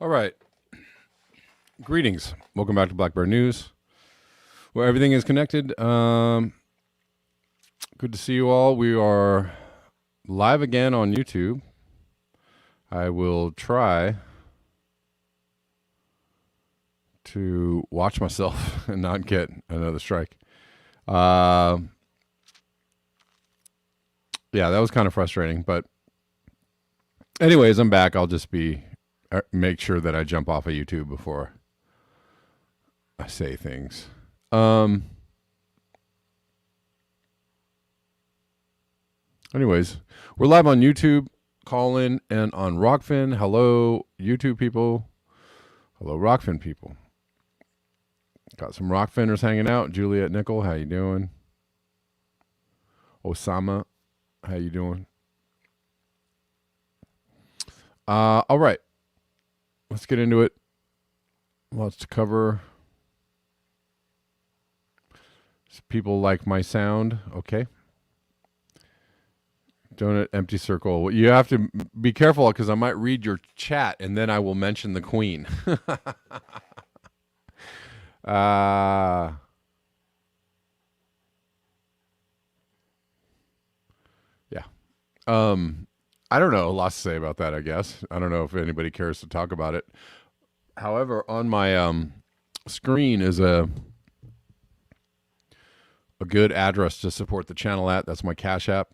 All right. Greetings. Welcome back to Black Bear News, where everything is connected. Good to see you all. We are live again on YouTube. I will try to watch myself and not get another strike. Yeah, that was kind of frustrating. But anyways, I'm back. I'll just make sure that I jump off of YouTube before I say things. Anyways, we're live on YouTube, call in, and on Rockfin. Hello, YouTube people. Hello, Rockfin people. Got some Rockfinners hanging out. Juliet Nickel, how you doing? Osama, how you doing? All right. Let's get into it. Lots to cover. People like my sound. Okay. Donut empty circle. You have to be careful because I might read your chat and then I will mention the queen. Yeah. I don't know. Lots to say about that, I guess. I don't know if anybody cares to talk about it. However, on my screen is a good address to support the channel at. That's my Cash App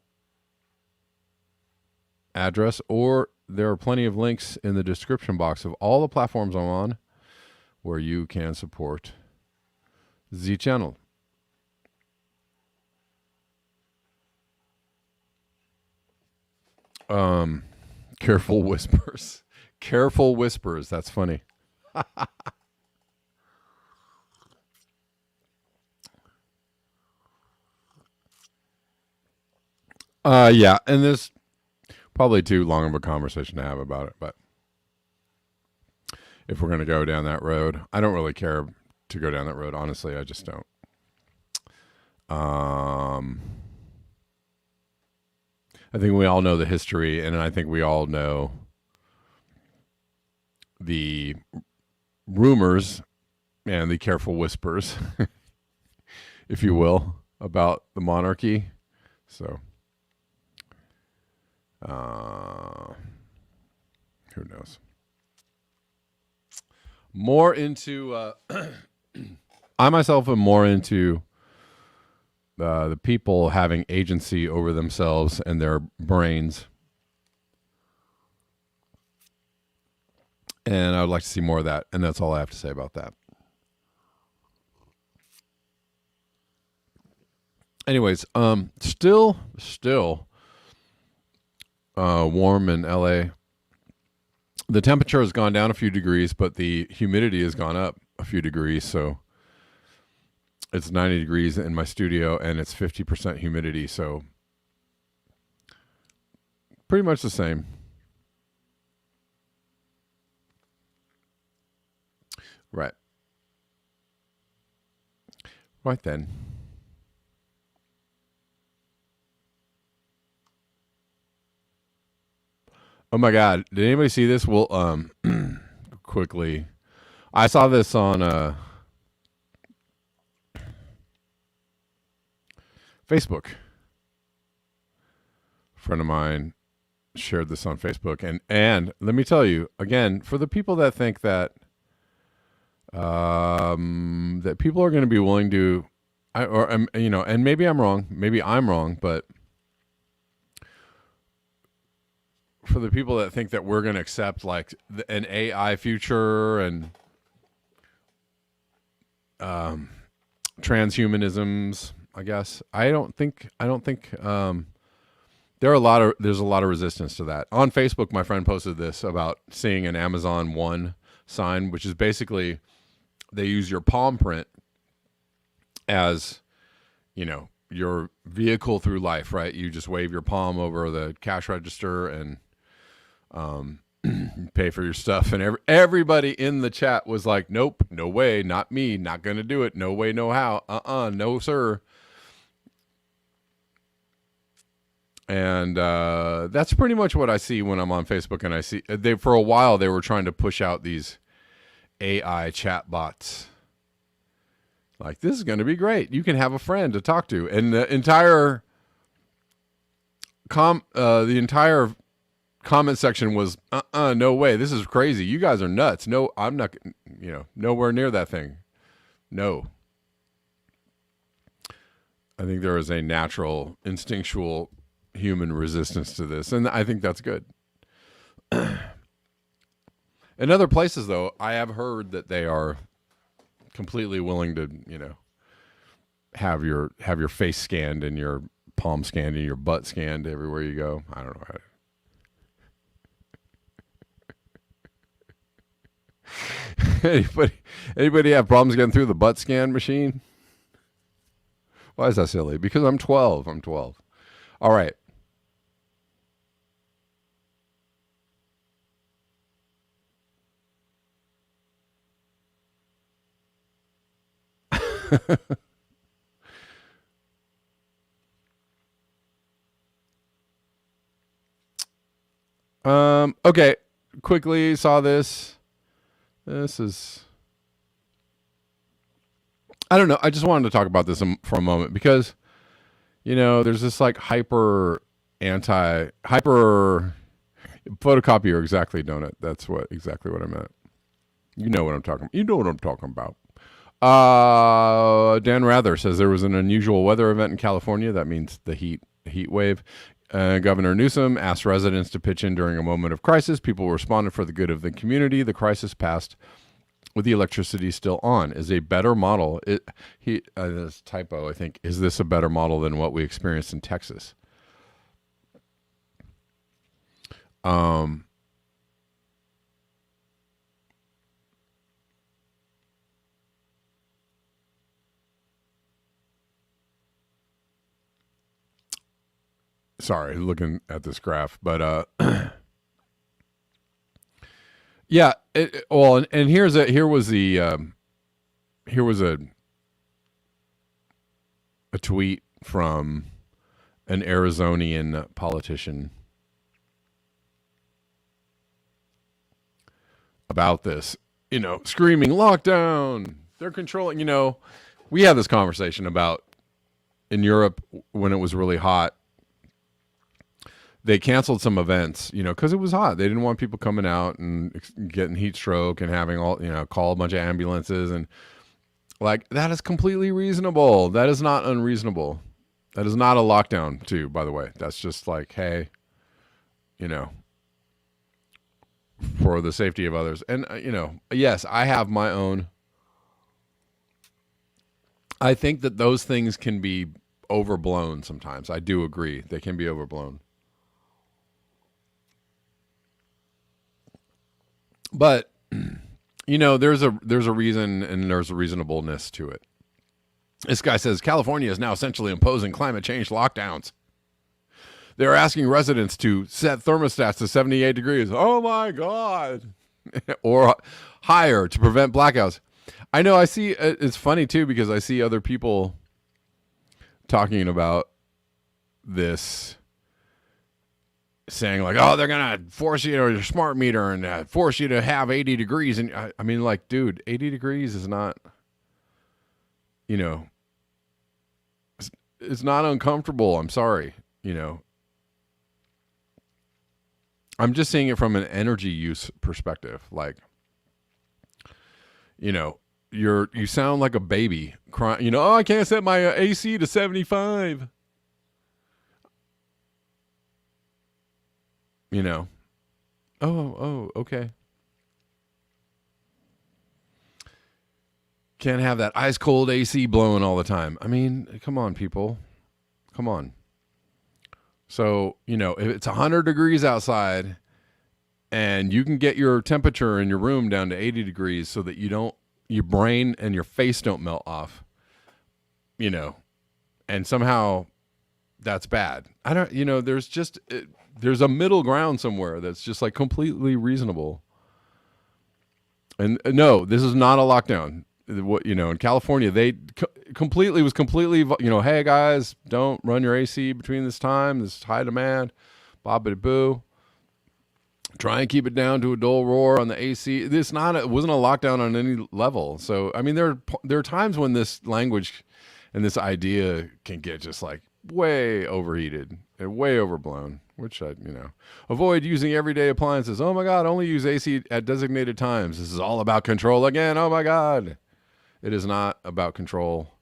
address, or there are plenty of links in the description box of all the platforms I'm on where you can support the channel. Careful whispers. Careful whispers. That's funny. Yeah, and there's probably too long of a conversation to have about it, but if we're going to go down that road, I don't really care to go down that road. Honestly, I just don't. I think we all know the history, and I think we all know the rumors and the careful whispers, if you will, about the monarchy. So, who knows? More into, I myself am more into the people having agency over themselves and their brains. And I would like to see more of that. And that's all I have to say about that. Anyways, still warm in LA. The temperature has gone down a few degrees, but the humidity has gone up a few degrees. So it's 90 degrees in my studio and it's 50% humidity. So pretty much the same. Right. Right then. Oh my God. Did anybody see this? Well, quickly. I saw this on Facebook. A friend of mine shared this on Facebook, and let me tell you again, for the people that think that that people are going to be willing to, and maybe I'm wrong, but for the people that think that we're going to accept like an AI future and transhumanisms, I guess I don't think there's a lot of resistance to that. On Facebook, my friend posted this about seeing an Amazon One sign, which is basically they use your palm print as, your vehicle through life, right? You just wave your palm over the cash register and pay for your stuff. And everybody in the chat was like, nope, no way, not me, not going to do it. No way, no how. No, sir. And that's pretty much what I see when I'm on Facebook. And I see they for a while they were trying to push out these AI chatbots. Like, this is going to be great. You can have a friend to talk to, and the entire comment section was, no way, this is crazy. You guys are nuts. No, I'm not. Nowhere near that thing. No. I think there is a natural, instinctual human resistance to this, and I think that's good. In other places, though, I have heard that they are completely willing to, have your face scanned and your palm scanned and your butt scanned everywhere you go. I don't know how to. Anybody have problems getting through the butt scan machine? Why is that silly? Because I'm 12. I'm 12. All right. Okay. Quickly saw this. This is, I don't know. I just wanted to talk about this for a moment because, there's this like hyper photocopier. Exactly. Don't it? That's exactly what I meant. You know what I'm talking about. Dan Rather says there was an unusual weather event in California. That means the heat wave. Governor Newsom asked residents to pitch in during a moment of crisis. People responded for the good of the community. The crisis passed with the electricity still on. Is a better model. This typo, I think. Is this a better model than what we experienced in Texas? Sorry, looking at this graph, but yeah. And here was a tweet from an Arizonian politician about this. Screaming lockdown. They're controlling. We had this conversation about in Europe when it was really hot. They canceled some events, because it was hot. They didn't want people coming out and getting heat stroke and having call a bunch of ambulances. And like, that is completely reasonable. That is not unreasonable. That is not a lockdown too, by the way. That's just like, hey, for the safety of others. And, yes, I have my own. I think that those things can be overblown sometimes. I do agree. They can be overblown. But there's a reason and there's a reasonableness to it. This guy says California is now essentially imposing climate change lockdowns. They're asking residents to set thermostats to 78 degrees. Oh my God. Or higher to prevent blackouts. I know, I see, it's funny too, because I see other people talking about this, saying like, oh, they're going to force you to your smart meter and force you to have 80 degrees. And I mean, like, dude, 80 degrees is not, it's not uncomfortable. I'm sorry. I'm just seeing it from an energy use perspective. Like, you sound like a baby crying, oh, I can't set my AC to 75. Oh, okay. Can't have that ice cold AC blowing all the time. I mean, come on, people. Come on. So, if it's 100 degrees outside and you can get your temperature in your room down to 80 degrees so that your brain and your face don't melt off, and somehow that's bad. I don't, there's a middle ground somewhere that's just like completely reasonable. And no, this is not a lockdown. In California, they was completely, hey guys, don't run your AC between this time. This is high demand. Bobbity boo. Try and keep it down to a dull roar on the AC. It wasn't a lockdown on any level. So, I mean, there are times when this language and this idea can get just like way overheated and way overblown, which avoid using everyday appliances. Oh my God, only use AC at designated times. This is all about control again. Oh my God. It is not about control.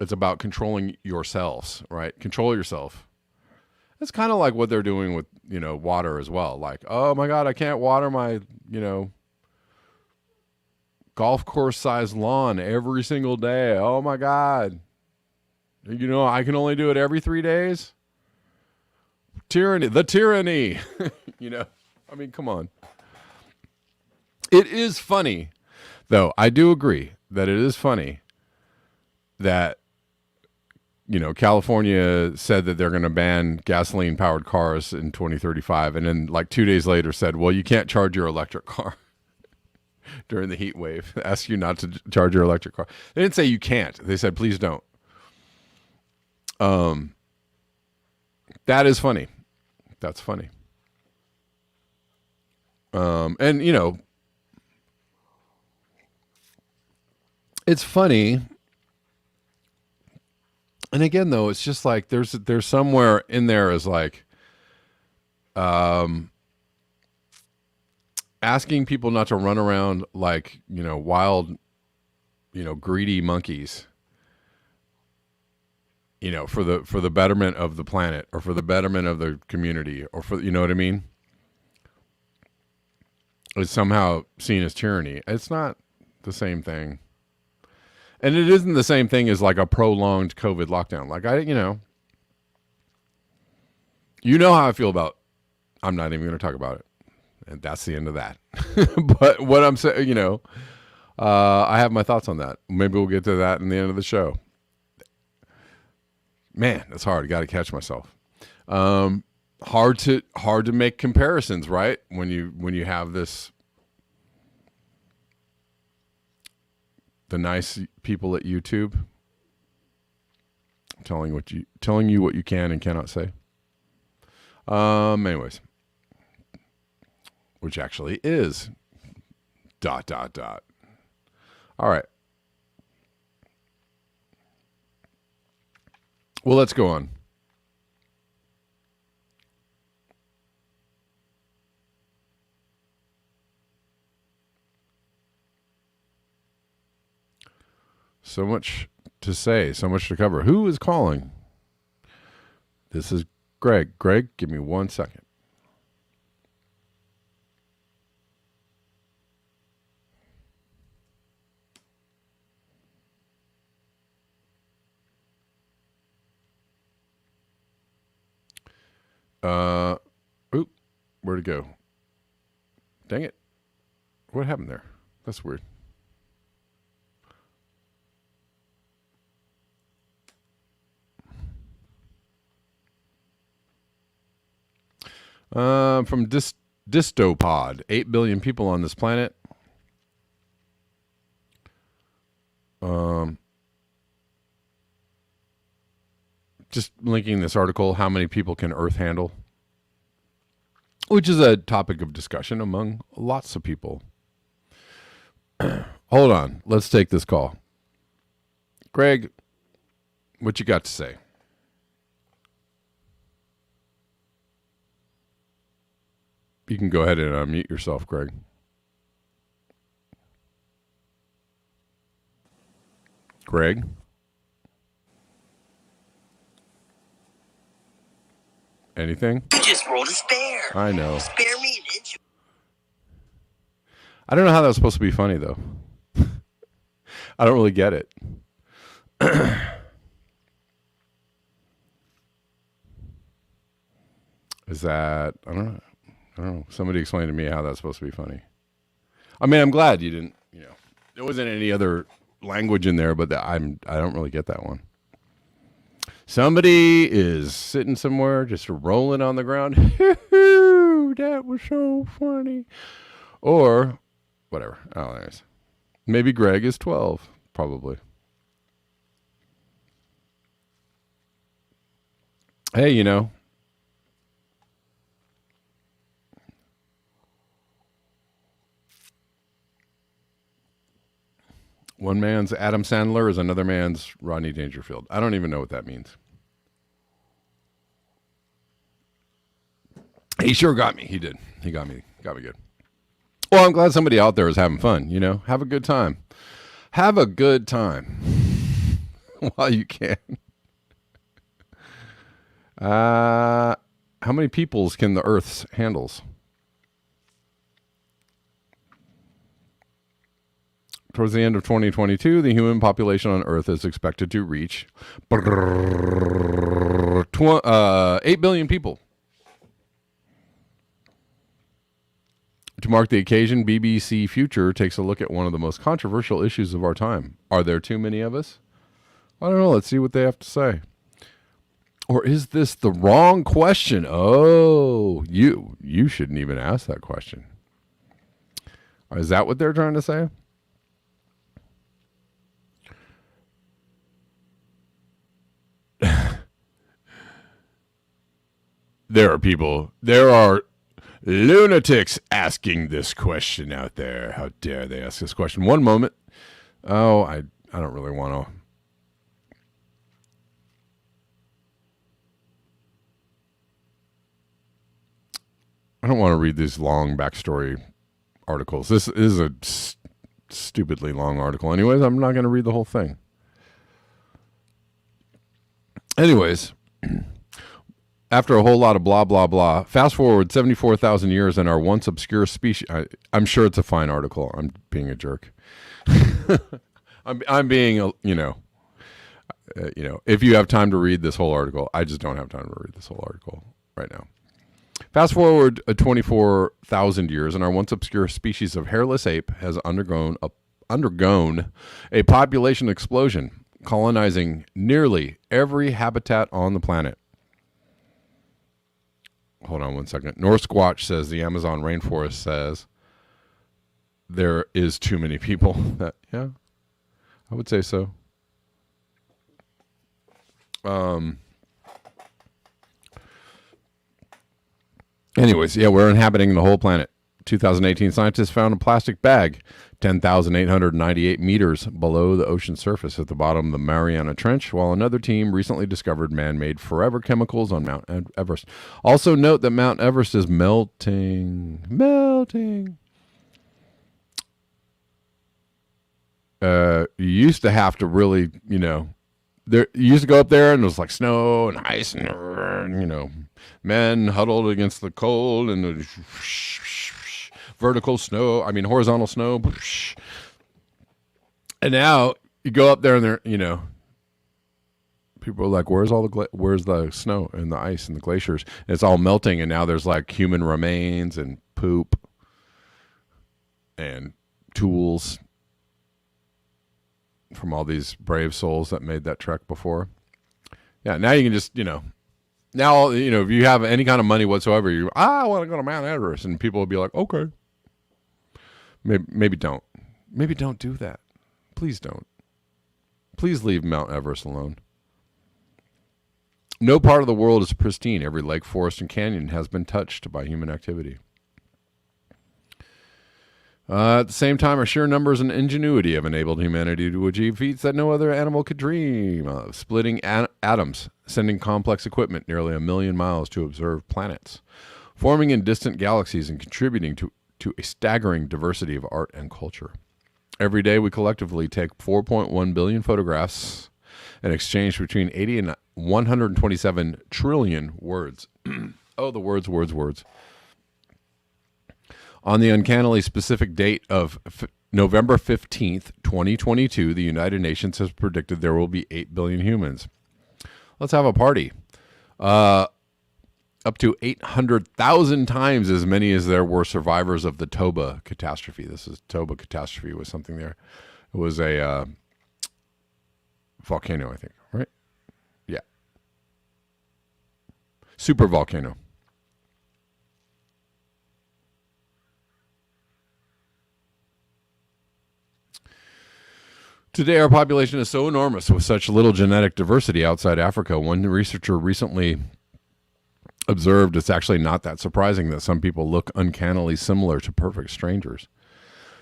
It's about controlling yourselves, right? Control yourself. It's kind of like what they're doing with, water as well. Like, oh my God, I can't water my, golf course sized lawn every single day. Oh my God. I can only do it every 3 days. The tyranny. I mean, come on. It is funny, though. I do agree that it is funny that, California said that they're going to ban gasoline powered cars in 2035. And then like 2 days later said, well, you can't charge your electric car during the heat wave. Ask you not to charge your electric car. They didn't say you can't. They said, please don't. That is funny. That's funny. And it's funny. And again, though, it's just like there's somewhere in there is like asking people not to run around like, wild, greedy monkeys, for the betterment of the planet or for the betterment of the community or for, you know what I mean? It's somehow seen as tyranny. It's not the same thing. And it isn't the same thing as like a prolonged COVID lockdown. Like how I feel about, I'm not even going to talk about it. And that's the end of that. But what I'm saying, I have my thoughts on that. Maybe we'll get to that in the end of the show. Man, that's hard. I got to catch myself. Hard to make comparisons, right? When you have this, the nice people at YouTube telling you what you can and cannot say. Anyways, which actually is ... All right. Well, let's go on. So much to say, so much to cover. Who is calling? This is Greg. Greg, give me 1 second. Where'd it go? Dang it. What happened there? That's weird. From Dystopod, 8 billion people on this planet. Just linking this article, how many people can Earth handle? Which is a topic of discussion among lots of people. Hold on. Let's take this call. Greg, what you got to say? You can go ahead and unmute yourself, Greg. Greg? Anything? You just rolled a spare. I know. Spare me an inch. I don't know how that was supposed to be funny, though. I don't really get it. Is that... I don't know. Somebody explain to me how that's supposed to be funny. I mean, I'm glad you didn't, there wasn't any other language in there, but I don't really get that one. Somebody is sitting somewhere just rolling on the ground. That was so funny. Or whatever. Oh, anyways. Maybe Greg is 12, probably. Hey, you know, one man's Adam Sandler is another man's Rodney Dangerfield. I don't even know what that means. He sure got me. He did. He got me. Got me good. Well, I'm glad somebody out there is having fun. You know, have a good time. Have a good time while you can. How many peoples can the Earth's handles? Towards the end of 2022, the human population on Earth is expected to reach 8 billion people. To mark the occasion, BBC Future takes a look at one of the most controversial issues of our time. Are there too many of us? I don't know. Let's see what they have to say. Or is this the wrong question? Oh, you shouldn't even ask that question. Is that what they're trying to say? There are lunatics asking this question out there. How dare they ask this question? One moment. Oh, I don't really want to. I don't want to read these long backstory articles. This is a stupidly long article. Anyways, I'm not going to read the whole thing. Anyways, after a whole lot of blah, blah, blah, fast forward 74,000 years and our once obscure species. I'm sure it's a fine article. I'm being a jerk. I'm being, if you have time to read this whole article, I just don't have time to read this whole article right now. Fast forward 24,000 years, and our once obscure species of hairless ape has undergone a population explosion, colonizing nearly every habitat on the planet. Hold on one second. North Squatch says the Amazon rainforest says there is too many people. Yeah, I would say so. Anyways, yeah, we're inhabiting the whole planet. 2018 scientists found a plastic bag 10,898 meters below the ocean surface at the bottom of the Mariana Trench, while another team recently discovered man-made forever chemicals on Mount Everest. Also note that Mount Everest is melting. You used to have to really, you used to go up there and it was like snow and ice and, men huddled against the cold and the horizontal snow. And now you go up there and they're, people are like, where's the snow and the ice and the glaciers? And it's all melting. And now there's like human remains and poop and tools from all these brave souls that made that trek before. Yeah, now you can just, now, if you have any kind of money whatsoever, I want to go to Mount Everest, and people will be like, okay. Maybe don't. Maybe don't do that. Please don't. Please leave Mount Everest alone. No part of the world is pristine. Every lake, forest, and canyon has been touched by human activity. At the same time, our sheer numbers and ingenuity have enabled humanity to achieve feats that no other animal could dream of. Splitting atoms, sending complex equipment nearly 1 million miles to observe planets, forming in distant galaxies, and contributing to a staggering diversity of art and culture. Every day, we collectively take 4.1 billion photographs and exchange between 80 and 127 trillion words. Oh, the words. On the uncannily specific date of November 15th, 2022, the United Nations has predicted there will be 8 billion humans. Let's have a party. Up to 800,000 times as many as there were survivors of the Toba catastrophe. Toba catastrophe was something there. It was a volcano, I think, right? Yeah. Super volcano. Today, our population is so enormous with such little genetic diversity outside Africa. One researcher recently observed, it's actually not that surprising that some people look uncannily similar to perfect strangers.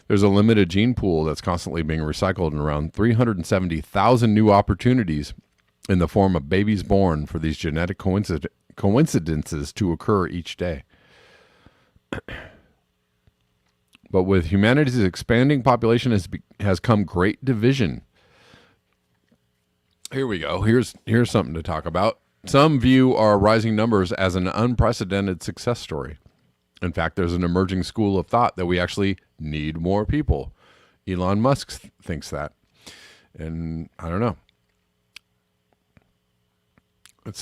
There's a limited gene pool that's constantly being recycled, and around 370,000 new opportunities in the form of babies born for these genetic coincidences to occur each day. But with humanity's expanding population has come great division. Here we go. Here's something to talk about. Some view our rising numbers as an unprecedented success story. In fact, there's an emerging school of thought that we actually need more people. Elon Musk thinks that. And I don't know. Let's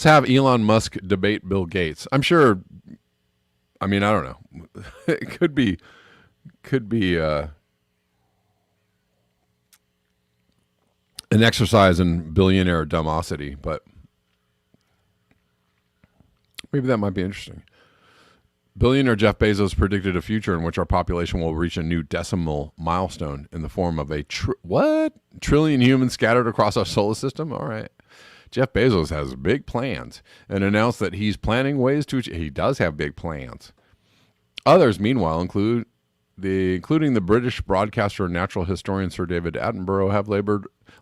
have Elon Musk debate Bill Gates. I'm sure, I mean, I don't know. It could be an exercise in billionaire dumbosity, but maybe that might be interesting. Billionaire Jeff Bezos predicted a future in which our population will reach a new decimal milestone in the form of a trillion humans scattered across our solar system. All right. Jeff Bezos has big plans and announced that he's planning ways to achieve. He does have big plans. Others, meanwhile, including the British broadcaster and natural historian Sir David Attenborough, have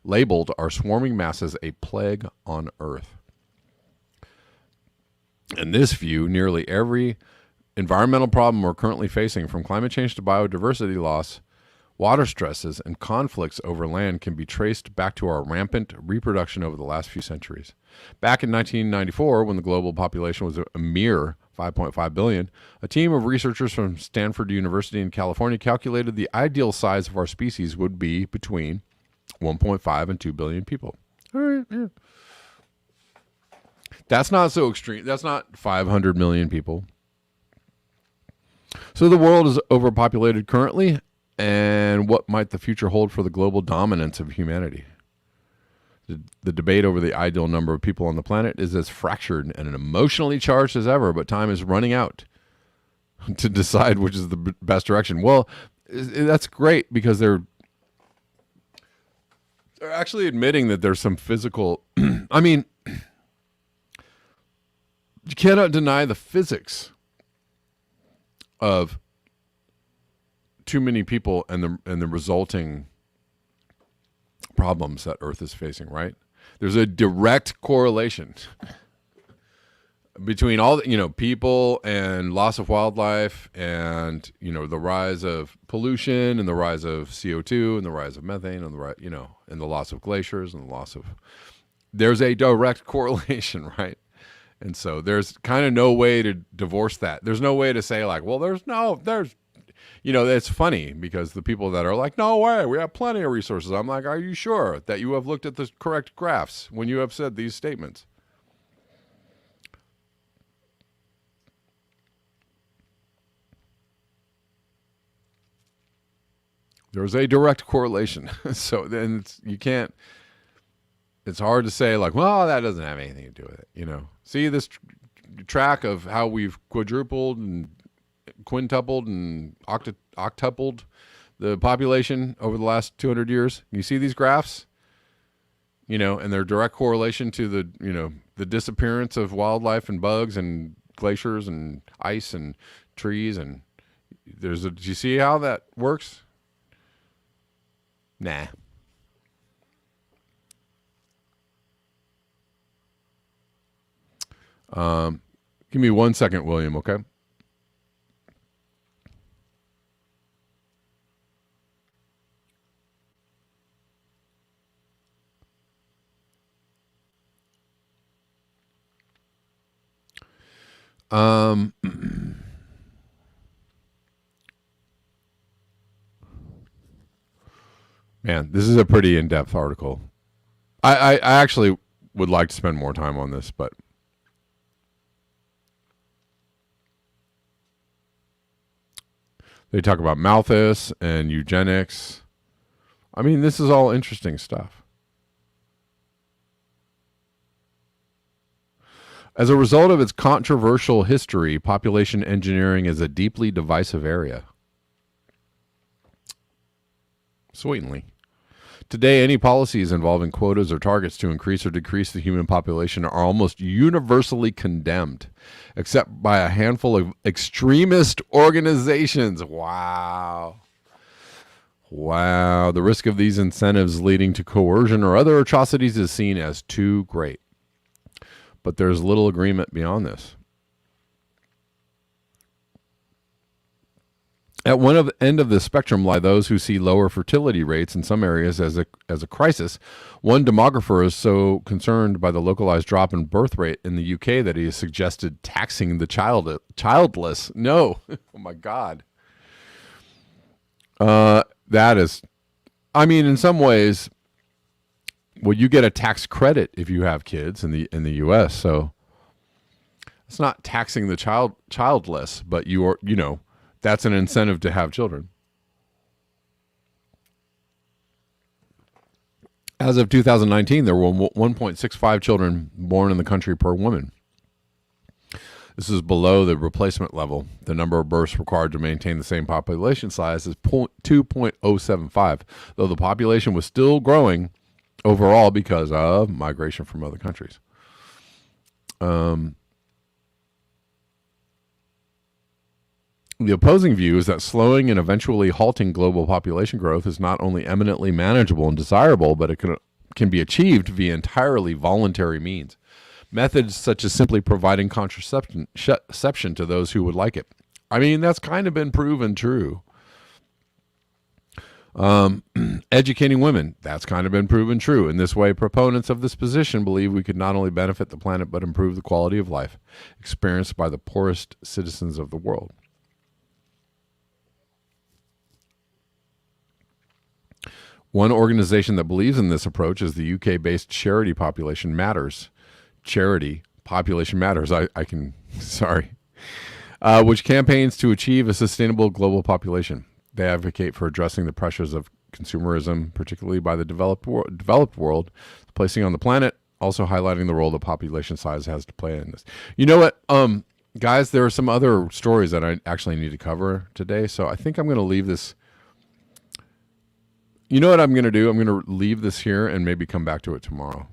labeled our swarming masses a plague on Earth. In this view, nearly every environmental problem we're currently facing, from climate change to biodiversity loss, water stresses, and conflicts over land, can be traced back to our rampant reproduction over the last few centuries. Back in 1994, when the global population was a mere 5.5 billion, a team of researchers from Stanford University in California calculated the ideal size of our species would be between 1.5 and 2 billion people. All right, yeah. That's not so extreme. That's not 500 million people. So the world is overpopulated currently, and what might the future hold for the global dominance of humanity? The debate over the ideal number of people on the planet is as fractured and emotionally charged as ever, but time is running out to decide which is the best direction. Well, that's great because they're actually admitting that there's some physical... I mean, you cannot deny the physics of too many people and the resulting problems that Earth is facing, right? There's a direct correlation between all the, people and loss of wildlife and, the rise of pollution and the rise of CO2 and the rise of methane and and the loss of glaciers and the loss of, there's a direct correlation, right? And so there's kind of no way to divorce that. There's no way to say like, well, it's funny because the people that are like, no way, we have plenty of resources. I'm like, are you sure that you have looked at the correct graphs when you have said these statements? There's a direct correlation. So then it's hard to say like, well, that doesn't have anything to do with it. See this track of how we've quadrupled and quintupled and octupled the population over the last 200 years. You see these graphs, and their direct correlation to the disappearance of wildlife and bugs and glaciers and ice and trees. And do you see how that works? Nah. Give me 1 second, William, okay? Man, this is a pretty in-depth article. I actually would like to spend more time on this, but they talk about Malthus and eugenics. I mean, this is all interesting stuff. As a result of its controversial history, population engineering is a deeply divisive area. Sweetly. Today, any policies involving quotas or targets to increase or decrease the human population are almost universally condemned, except by a handful of extremist organizations. Wow. Wow. The risk of these incentives leading to coercion or other atrocities is seen as too great. But there's little agreement beyond this. At one end of the spectrum lie those who see lower fertility rates in some areas as a crisis. One demographer is so concerned by the localized drop in birth rate in the UK that he has suggested taxing the childless. No. Oh, my God. That is, I mean, in some ways, well, you get a tax credit if you have kids in the U.S., so it's not taxing the childless, but that's an incentive to have children. As of 2019, there were 1.65 children born in the country per woman. This is below the replacement level. The number of births required to maintain the same population size is 2.075, though the population was still growing overall because of migration from other countries. The opposing view is that slowing and eventually halting global population growth is not only eminently manageable and desirable, but it can be achieved via entirely voluntary means. Methods such as simply providing contraception to those who would like it. I mean, that's kind of been proven true. Educating women, that's kind of been proven true. In this way, proponents of this position believe we could not only benefit the planet, but improve the quality of life experienced by the poorest citizens of the world. One organization that believes in this approach is the UK-based Charity Population Matters. Charity Population Matters. Which campaigns to achieve a sustainable global population. They advocate for addressing the pressures of consumerism, particularly by the developed world, placing on the planet, also highlighting the role that population size has to play in this. You know what, guys, there are some other stories that I actually need to cover today, so I think I'm going to leave this. You know what I'm going to do? I'm going to leave this here and maybe come back to it tomorrow.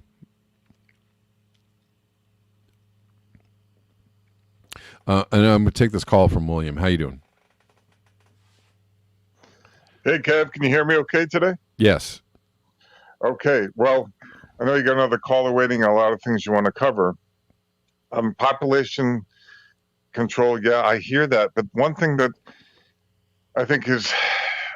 And I'm going to take this call from William. How you doing? Hey, Kev, can you hear me okay today? Yes. Okay. Well, I know you got another caller waiting, a lot of things you want to cover. Population control, yeah, I hear that. But one thing that I think is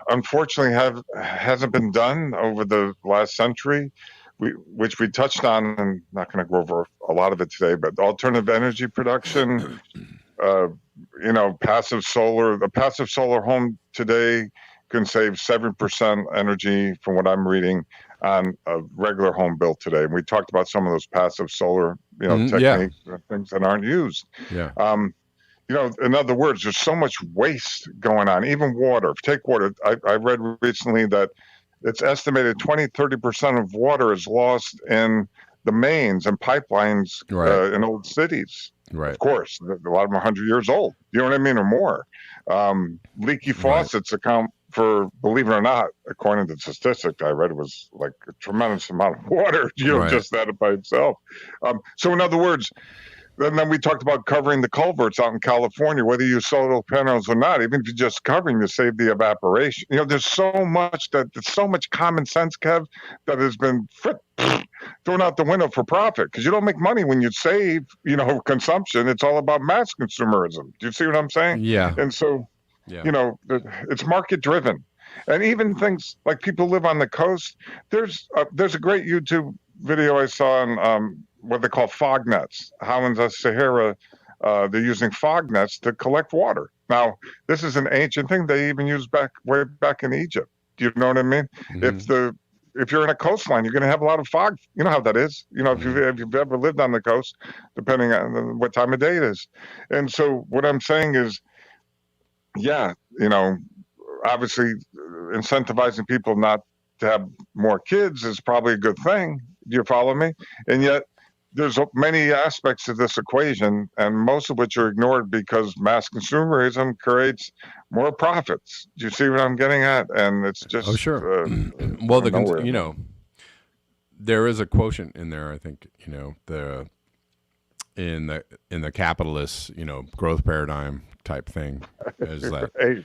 unfortunately hasn't been done over the last century, which we touched on, and not going to go over a lot of it today, but alternative energy production, passive solar. The passive solar home today can save 7% energy from what I'm reading on a regular home built today. And we talked about some of those passive solar, techniques, things that aren't used. Yeah. In other words, there's so much waste going on, even water. Take water. I read recently that it's estimated 20-30% of water is lost in the mains and pipelines in old cities. Right. Of course, a lot of them are 100 years old. You know what I mean? Or more. Leaky faucets account for, believe it or not, according to the statistic I read, it was like a tremendous amount of water, just that by itself. So in other words, then we talked about covering the culverts out in California, whether you use solar panels or not. Even if you're just covering, you save the evaporation. There's so much common sense, Kev, that has been thrown out the window for profit, because you don't make money when you save, consumption. It's all about mass consumerism. Do you see what I'm saying? Yeah. And so, it's market driven. And even things like people live on the coast. There's a great YouTube video I saw on what they call fog nets. How in the Sahara, they're using fog nets to collect water. Now, this is an ancient thing they even used way back in Egypt. Do you know what I mean? Mm-hmm. If you're in a coastline, you're going to have a lot of fog. You know how that is. If you've ever lived on the coast, depending on what time of day it is. And so what I'm saying is, obviously incentivizing people not to have more kids is probably a good thing. Do you follow me? And yet, there's many aspects to this equation, and most of which are ignored because mass consumerism creates more profits. Do you see what I'm getting at? And it's Oh, just sure. Well, nowhere. there is a quotient in there. I think the in the capitalist growth paradigm type thing is that Right.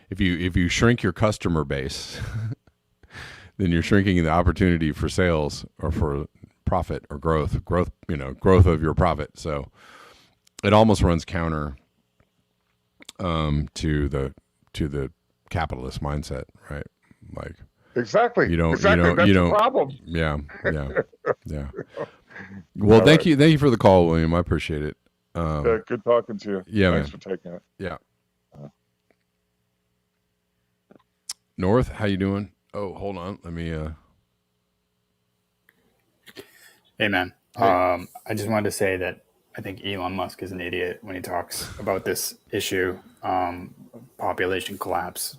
if you shrink your customer base, then you're shrinking the opportunity for sales or for profit or growth of your profit. So it almost runs counter to the capitalist mindset, right? Like Exactly. you don't Exactly. That's the problem. yeah, yeah. Well, All right. thank you for the call, William. I appreciate it. Good talking to you. Yeah, Thanks man. for taking it. Yeah. North, how you doing? Oh, hold on. Let me Hey, man. Hey. I just wanted to say that I think Elon Musk is an idiot when he talks about this issue, population collapse.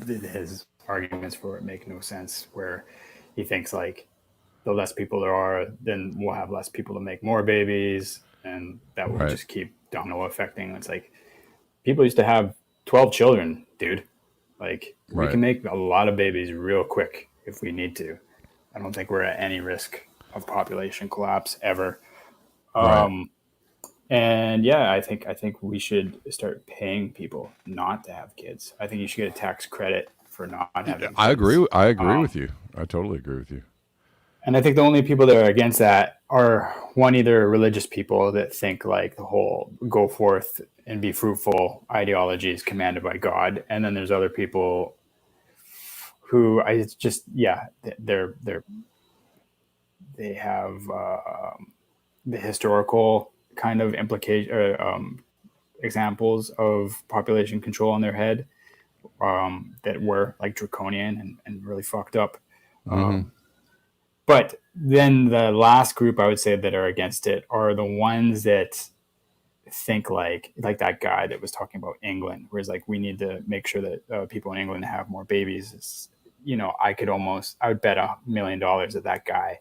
His arguments for it make no sense. Where he thinks like the less people there are, then we'll have less people to make more babies, and that will Right. just keep domino affecting. It's like people used to have 12 children, dude. Like we Right. can make a lot of babies real quick if we need to. I don't think we're at any risk of population collapse ever. Right. And yeah, I think we should start paying people not to have kids. I think you should get a tax credit for not having I kids. agree. I agree with you. I totally agree with you. And I think the only people that are against that are one, either religious people that think like the whole go forth and be fruitful ideology is commanded by God, and then there's other people who I just they have the historical kind of implication examples of population control in their head that were like draconian and really fucked up. Mm-hmm. But then the last group I would say that are against it are the ones that think like that guy that was talking about England, whereas like we need to make sure that people in England have more babies. It's, I would bet $1 million that that guy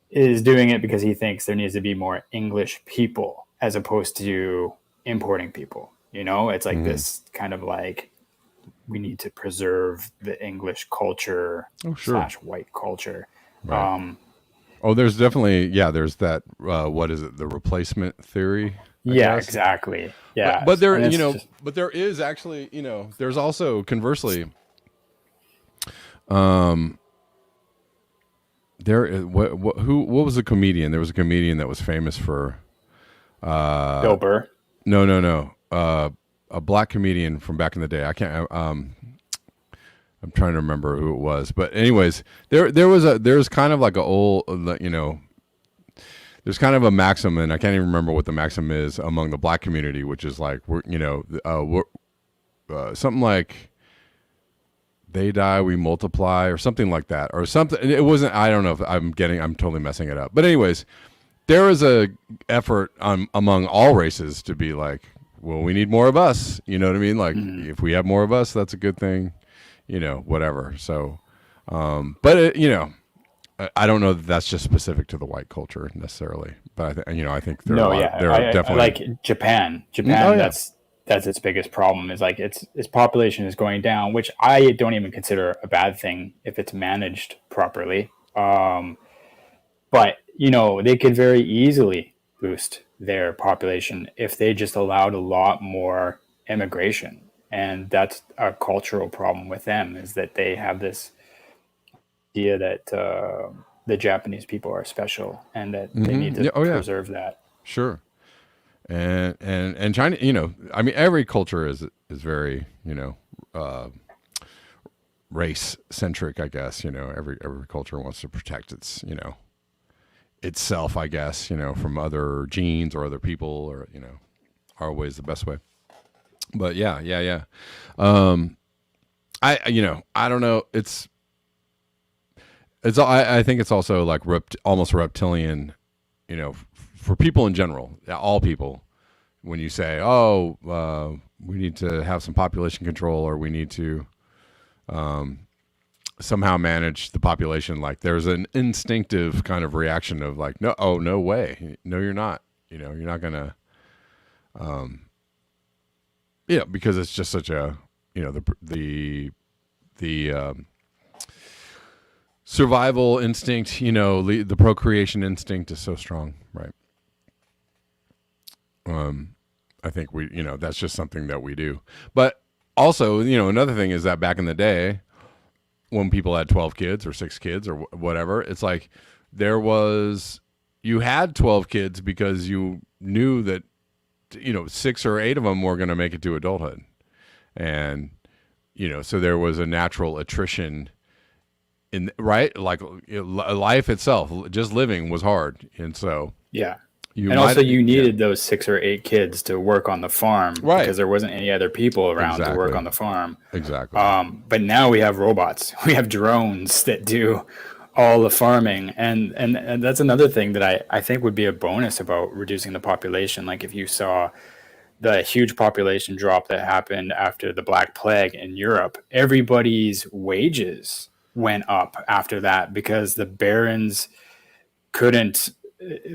is doing it because he thinks there needs to be more English people as opposed to importing people. It's like Mm-hmm. this kind of like we need to preserve the English culture Oh, sure. / white culture. Right. Oh, there's definitely there's that what is it? The replacement theory, I Yeah, guess. exactly. Yeah, But there, and it's just but there is actually, there's also conversely, there is what was a comedian? There was a comedian that was famous for Bill Burr. no, a black comedian from back in the day. I can't. I'm trying to remember who it was, but anyways, there's kind of like a old, there's kind of a maxim, and I can't even remember what the maxim is among the black community, which is like we're something like they die, we multiply, or something like that, or something. It wasn't. I don't know if I'm totally messing it up. But anyways, there is a effort among all races to be like, well, we need more of us. You know what I mean? Like, if we have more of us, that's a good thing. Whatever. So, but I don't know that that's just specific to the white culture necessarily. But I think there are No, a lot. yeah, There are definitely. I like Japan. Oh, yeah. That's its biggest problem is like its population is going down, which I don't even consider a bad thing if it's managed properly. But they could very easily boost their population if they just allowed a lot more immigration, and that's a cultural problem with them is that they have this idea that the Japanese people are special and that they need to Yeah. Oh, yeah. preserve that. Sure. And China, I mean, every culture is very, race centric, I guess. Every culture wants to protect its, itself, I guess, from other genes or other people, or are always the best way. But yeah. I don't know. I think it's also like almost reptilian, for people in general, all people. When you say, "Oh, we need to have some population control," or we need to somehow manage the population. Like there's an instinctive kind of reaction of like, no, oh, no way. No, you're not, you're not going to, because it's just such a, the survival instinct, the procreation instinct is so strong. Right. I think that's just something that we do. But also, another thing is that back in the day when people had 12 kids or 6 kids or whatever, it's like you had 12 kids because you knew that, 6 or 8 of them were going to make it to adulthood. And, so there was a natural attrition right? Like life itself, just living was hard. And so, yeah. You needed those 6 or 8 kids to work on the farm, right? Because there wasn't any other people around to work on the farm. Exactly. But now we have robots. We have drones that do all the farming, and that's another thing that I think would be a bonus about reducing the population. Like if you saw the huge population drop that happened after the Black Plague in Europe, everybody's wages went up after that because the barons couldn't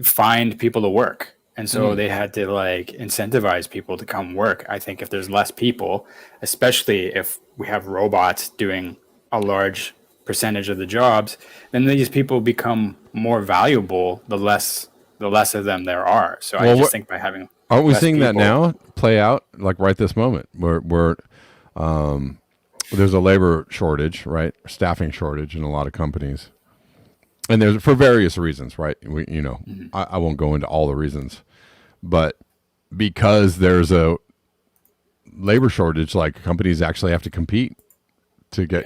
find people to work, and so they had to like incentivize people to come work. I think if there's less people, especially if we have robots doing a large percentage of the jobs, then these people become more valuable the less of them there are. So I just think by having aren't we seeing that now play out like right this moment where there's a labor shortage, right? Staffing shortage in a lot of companies. And there's for various reasons, right? I won't go into all the reasons, but because there's a labor shortage, like companies actually have to compete to get,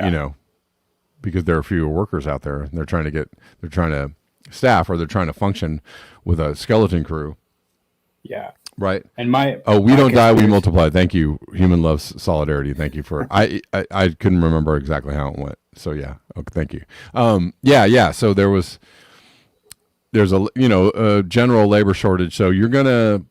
because there are fewer workers out there, and they're trying to staff, or they're trying to function with a skeleton crew. Yeah. Right. And we don't die, we multiply. Thank you. Human loves solidarity. Thank you for, I couldn't remember exactly how it went. So yeah. Okay. Thank you. Yeah. So there's a general labor shortage. So you're going to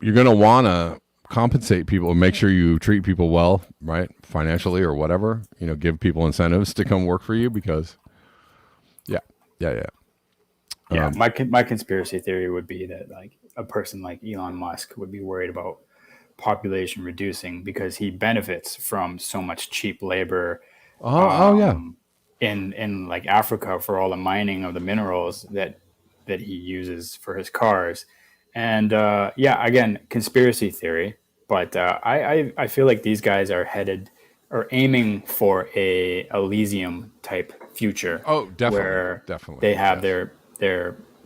want to compensate people and make sure you treat people well, right? Financially or whatever, give people incentives to come work for you because my conspiracy theory would be that like a person like Elon Musk would be worried about population reducing because he benefits from so much cheap labor. In like Africa for all the mining of the minerals that he uses for his cars. And again, conspiracy theory, but I feel like these guys are aiming for a Elysium type future. Oh, definitely. Where they have their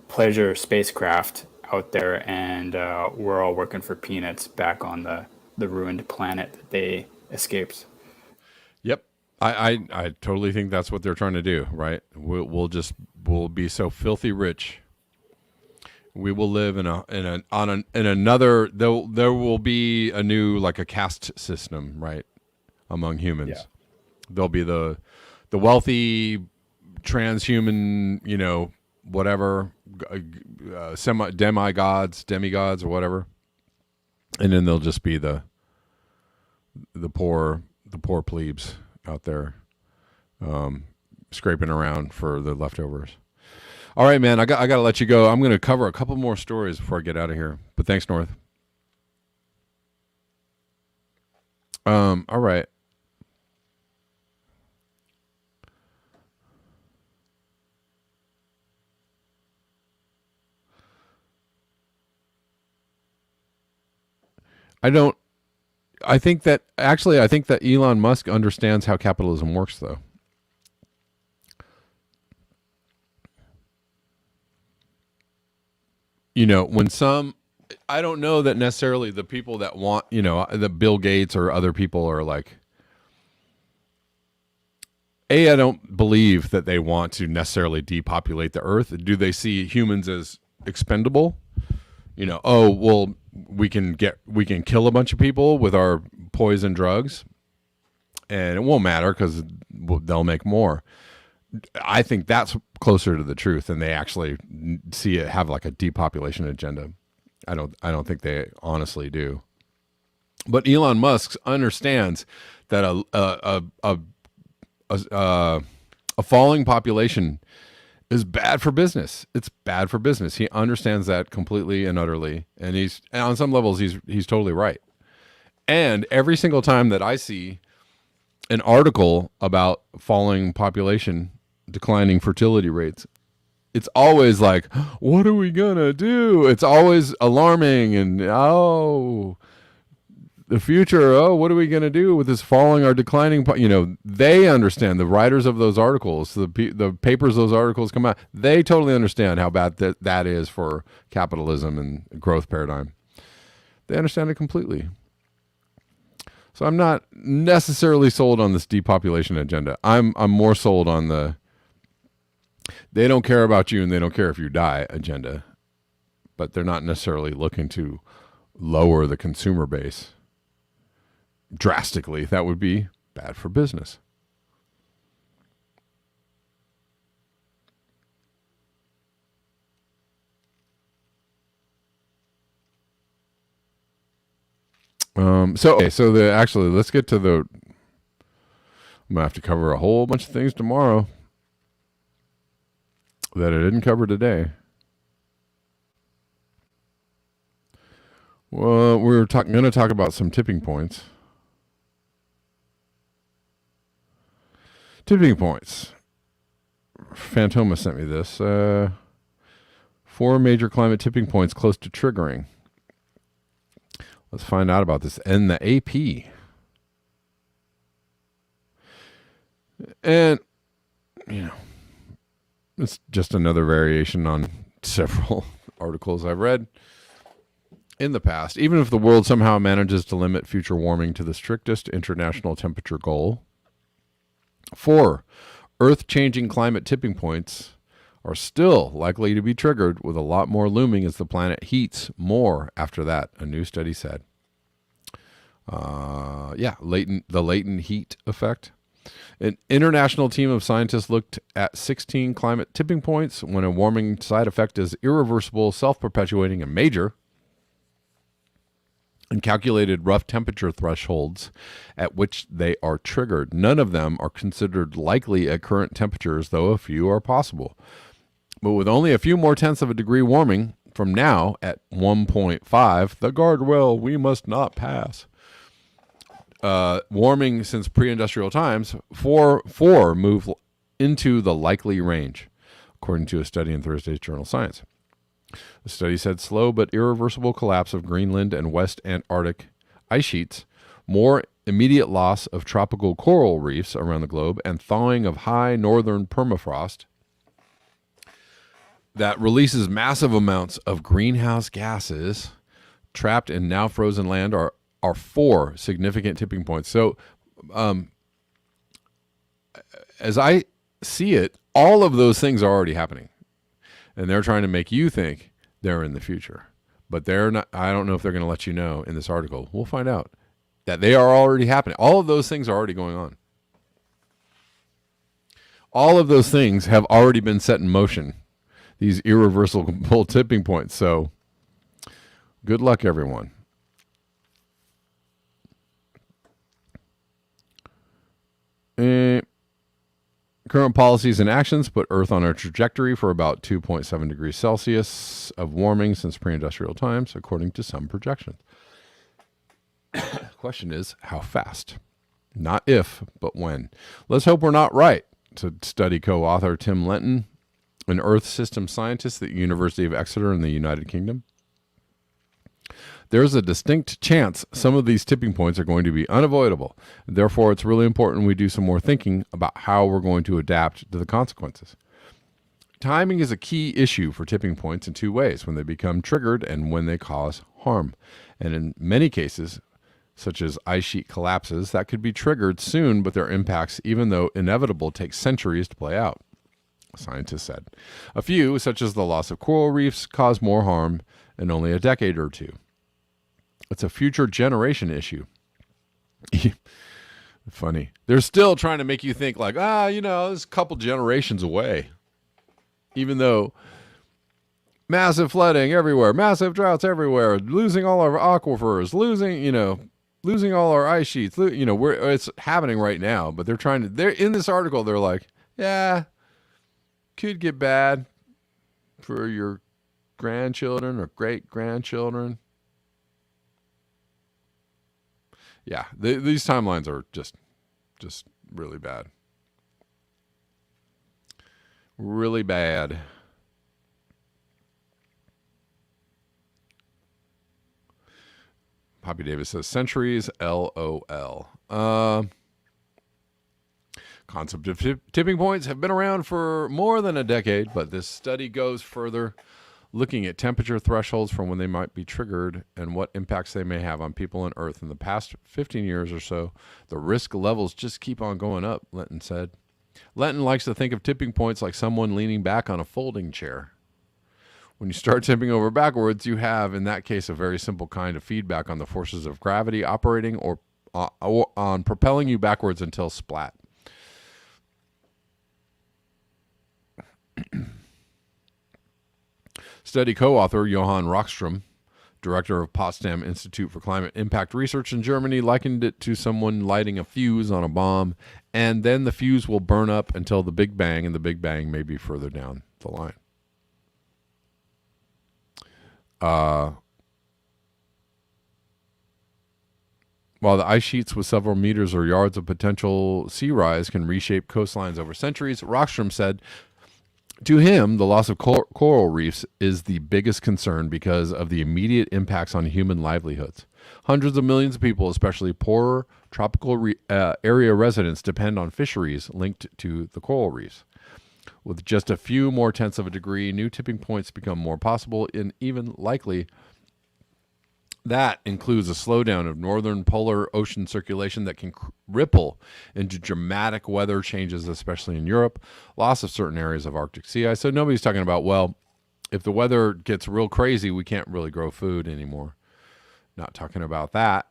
pleasure spacecraft out there, and we're all working for peanuts back on the ruined planet that they escaped. Yep. I totally think that's what they're trying to do, right? We'll be so filthy rich. We will live in another. There will be a new, like a caste system, right, among humans. Yeah. There'll be the wealthy transhuman, whatever, demigods or whatever, and then there'll just be the poor plebes out there scraping around for the leftovers. All right, man, I got to let you go. I'm going to cover a couple more stories before I get out of here. But thanks, North. All right. I think that Elon Musk understands how capitalism works, though. I don't know that necessarily the people that want, the Bill Gates or other people are like, I don't believe that they want to necessarily depopulate the earth. Do they see humans as expendable? We can kill a bunch of people with our poison drugs and it won't matter because they'll make more. I think that's closer to the truth, and they actually see it have like a depopulation agenda. I don't think they honestly do. But Elon Musk understands that a a falling population is bad for business. It's bad for business. He understands that completely and utterly, and on some levels he's totally right. And every single time that I see an article about falling population, declining fertility rates, it's always like, what are we gonna do? It's always alarming, and the future, what are we going to do with this falling or declining? They understand, the writers of those articles, the papers those articles come out, they totally understand how bad that is for capitalism and growth paradigm. They understand it completely. So I'm not necessarily sold on this depopulation agenda. I'm more sold on the they don't care about you and they don't care if you die agenda. But they're not necessarily looking to lower the consumer base drastically. That would be bad for business. Let's get to I'm gonna have to cover a whole bunch of things tomorrow that I didn't cover today. Well, we're going to talk about some tipping points. Tipping points. Fantoma sent me this. 4 major climate tipping points close to triggering. Let's find out about this. And the AP. And, it's just another variation on several articles I've read in the past. Even if the world somehow manages to limit future warming to the strictest international temperature goal, 4 Earth-changing climate tipping points are still likely to be triggered, with a lot more looming as the planet heats more after that, a new study said. The latent heat effect. An international team of scientists looked at 16 climate tipping points when a warming side effect is irreversible, self-perpetuating, and major, and calculated rough temperature thresholds at which they are triggered. None of them are considered likely at current temperatures, though a few are possible. But with only a few more tenths of a degree warming from now at 1.5, the guardrail we must not pass. Warming since pre-industrial times, 4 move into the likely range, according to a study in Thursday's journal Science. The study said slow but irreversible collapse of Greenland and West Antarctic ice sheets, more immediate loss of tropical coral reefs around the globe, and thawing of high northern permafrost that releases massive amounts of greenhouse gases trapped in now frozen land are 4 significant tipping points. So, as I see it, all of those things are already happening. And they're trying to make you think they're in the future. But they're not. I don't know if they're going to let you know in this article. We'll find out that they are already happening. All of those things are already going on. All of those things have already been set in motion, these irreversible tipping points. So good luck, everyone. Current policies and actions put Earth on a trajectory for about 2.7 degrees Celsius of warming since pre-industrial times, according to some projections. Question is, how fast? Not if, but when. Let's hope we're not right, said study co-author Tim Lenton, an Earth system scientist at the University of Exeter in the United Kingdom. There's a distinct chance some of these tipping points are going to be unavoidable. Therefore, it's really important we do some more thinking about how we're going to adapt to the consequences. Timing is a key issue for tipping points in 2 ways: when they become triggered and when they cause harm. And in many cases, such as ice sheet collapses, that could be triggered soon, but their impacts, even though inevitable, take centuries to play out, scientists said. A few, such as the loss of coral reefs, cause more harm in only a decade or 2. It's a future generation issue. Funny. They're still trying to make you think like, it's a couple generations away. Even though massive flooding everywhere, massive droughts everywhere, losing all our aquifers, losing, losing all our ice sheets. It's happening right now, but they're in this article. They're like, yeah, could get bad for your grandchildren or great grandchildren. Yeah, these timelines are just really bad. Really bad. Poppy Davis says centuries, LOL. Concept of tipping points have been around for more than a decade, but this study goes further, looking at temperature thresholds from when they might be triggered and what impacts they may have on people on Earth. In the past 15 years or so, the risk levels just keep on going up, Lenton said. Lenton likes to think of tipping points like someone leaning back on a folding chair. When you start tipping over backwards, you have, in that case, a very simple kind of feedback on the forces of gravity operating or on propelling you backwards until splat. Study co-author Johann Rockström, director of Potsdam Institute for Climate Impact Research in Germany, likened it to someone lighting a fuse on a bomb, and then the fuse will burn up until the Big Bang, and the Big Bang may be further down the line. While the ice sheets with several meters or yards of potential sea rise can reshape coastlines over centuries, Rockström said, to him, the loss of coral reefs is the biggest concern because of the immediate impacts on human livelihoods. Hundreds of millions of people, especially poorer tropical area residents, depend on fisheries linked to the coral reefs. With just a few more tenths of a degree, new tipping points become more possible and even likely. That includes a slowdown of northern polar ocean circulation that can ripple into dramatic weather changes, especially in Europe, loss of certain areas of Arctic sea ice. So nobody's talking about, well, if the weather gets real crazy, we can't really grow food anymore. Not talking about that.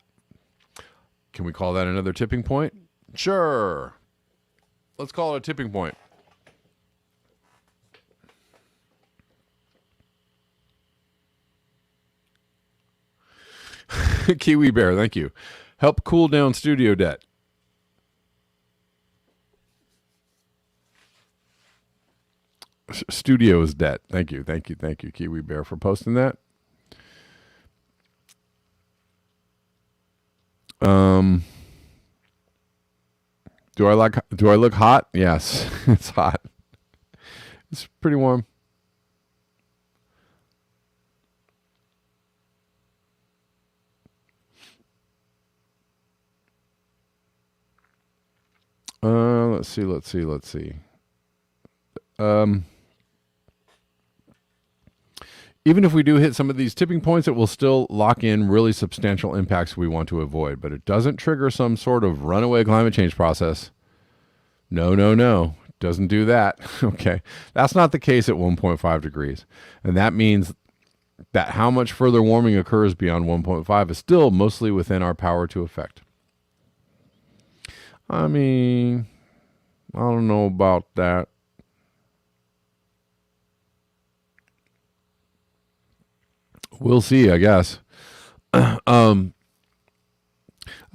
Can we call that another tipping point? Sure. Let's call it a tipping point. Kiwi Bear, thank you. Help cool down studio debt. Studio's debt. Thank you, Kiwi Bear, for posting that. Do I look hot? Yes, it's hot. It's pretty warm. Let's see. Even if we do hit some of these tipping points, it will still lock in really substantial impacts we want to avoid, but it doesn't trigger some sort of runaway climate change process. No. Doesn't do that. Okay. That's not the case at 1.5 degrees. And that means that how much further warming occurs beyond 1.5 is still mostly within our power to affect. I mean, I don't know about that. We'll see, I guess. That's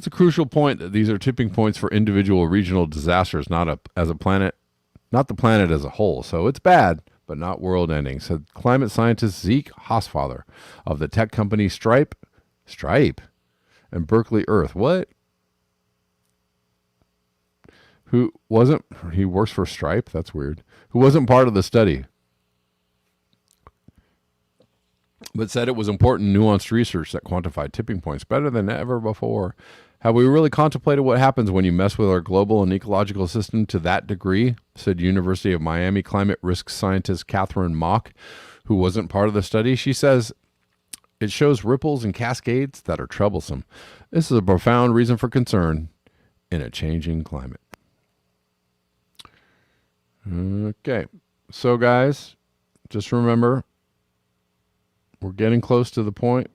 a crucial point that these are tipping points for individual regional disasters, not the planet as a whole. So it's bad, but not world-ending, said climate scientist Zeke Hosfather of the tech company Stripe, and Berkeley Earth. What? He works for Stripe? That's weird. Who wasn't part of the study, but said it was important, nuanced research that quantified tipping points better than ever before. Have we really contemplated what happens when you mess with our global and ecological system to that degree? Said University of Miami climate risk scientist Catherine Mock, who wasn't part of the study. She says it shows ripples and cascades that are troublesome. This is a profound reason for concern in a changing climate. Okay, so guys, just remember, we're getting close to the point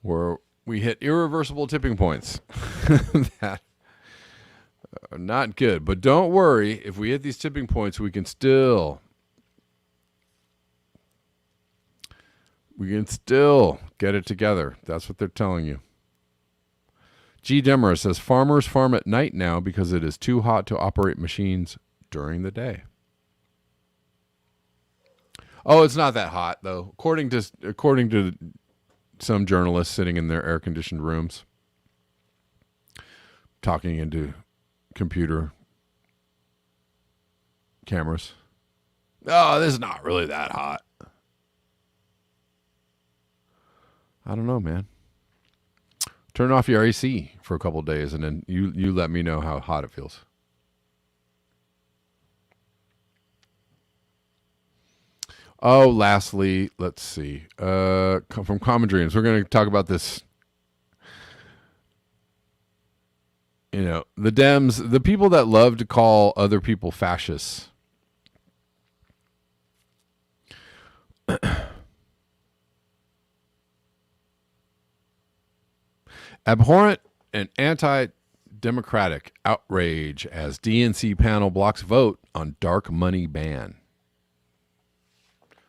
where we hit irreversible tipping points. That are not good. But don't worry, if we hit these tipping points, we can still get it together. That's what they're telling you. G. Demer says farmers farm at night now because it is too hot to operate machines during the day. Oh, it's not that hot though. According to some journalists sitting in their air-conditioned rooms, talking into computer cameras. Oh, this is not really that hot. I don't know, man. Turn off your AC for a couple of days, and then you let me know how hot it feels. Oh, lastly, let's see. From Common Dreams, we're going to talk about this. You know, the Dems, the people that love to call other people fascists. Abhorrent and anti-democratic outrage as DNC panel blocks vote on dark money ban.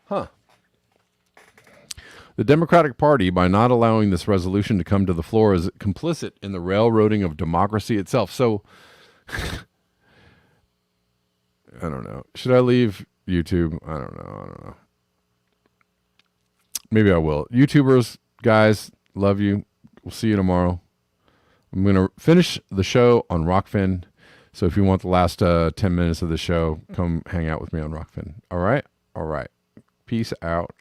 Huh. The Democratic Party, by not allowing this resolution to come to the floor, is complicit in the railroading of democracy itself. So, I don't know. Should I leave YouTube? I don't know. Maybe I will. YouTubers, guys, love you. We'll see you tomorrow. I'm going to finish the show on Rockfin. So if you want the last 10 minutes of the show, come hang out with me on Rockfin. All right? All right. Peace out.